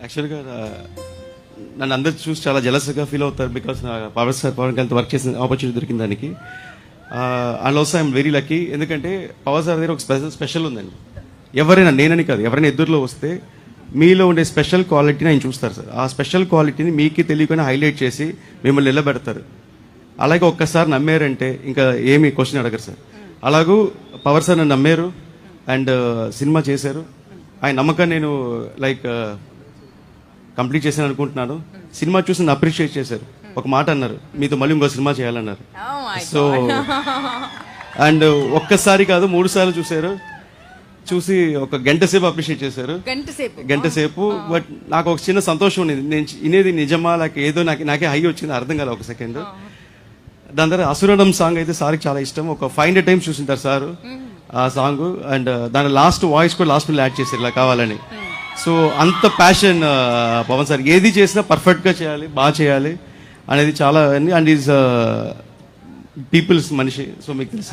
యాక్చువల్గా నన్ను అందరు చూసి చాలా జలస్గా ఫీల్ అవుతారు బికాస్ పవన్ కళ్యాణ్ వర్క్ చేసిన ఆపర్చునిటీ దొరికిన దానికి. And also I'm very lucky, ఎందుకంటే పవర్ సార్ దగ్గర ఒక స్పెషల్ ఉందండి. ఎవరైనా, నేనని కాదు, ఎవరైనా ఎదురులో వస్తే మీలో ఉండే స్పెషల్ క్వాలిటీని ఆయన చూస్తారు సార్. ఆ స్పెషల్ క్వాలిటీని మీకు తెలియకుండా హైలైట్ చేసి మిమ్మల్ని నిలబెడతారు. అలాగే ఒక్కసారి నమ్మారంటే ఇంకా ఏమి క్వశ్చన్ అడగరు సార్. అలాగూ పవర్ సార్ నన్ను నమ్మారు అండ్ సినిమా చేశారు. ఆయన నమ్మకాన్ని నేను కంప్లీట్ చేశాను అనుకుంటున్నాను. సినిమా చూసి నన్ను అప్రిషియేట్ చేశారు. ఒక మాట అన్నారు, మీతో మళ్ళీ ఇంకో సినిమా చేయాలన్నారు. సో అండ్ ఒక్కసారి కాదు 3 సార్లు చూశారు. చూసి ఒక గంట సేపు అప్రిషియేట్ చేశారు. గంట సేపు. బట్ నాకు ఒక చిన్న సంతోషం ఉండేది, నేను వినేది నిజమా లేక ఏదో నాకే హై వచ్చింది అర్థం కాదు ఒక సెకండ్. దాని తర్వాత అసురడం సాంగ్ అయితే సార్కి చాలా ఇష్టం. ఒక 500 టైమ్స్ చూసింటారు సార్ ఆ సాంగ్. అండ్ దాని లాస్ట్ వాయిస్ కూడా లాస్ట్ యాడ్ చేశారు ఇలా కావాలని. సో అంత ప్యాషన్ పవన్ సార్. ఏది చేసినా పర్ఫెక్ట్గా చేయాలి, బాగా చేయాలి అనేది చాలా. అండ్ ఈజ్ పీపుల్స్ మనిషి. సో మీకు తెలుసు.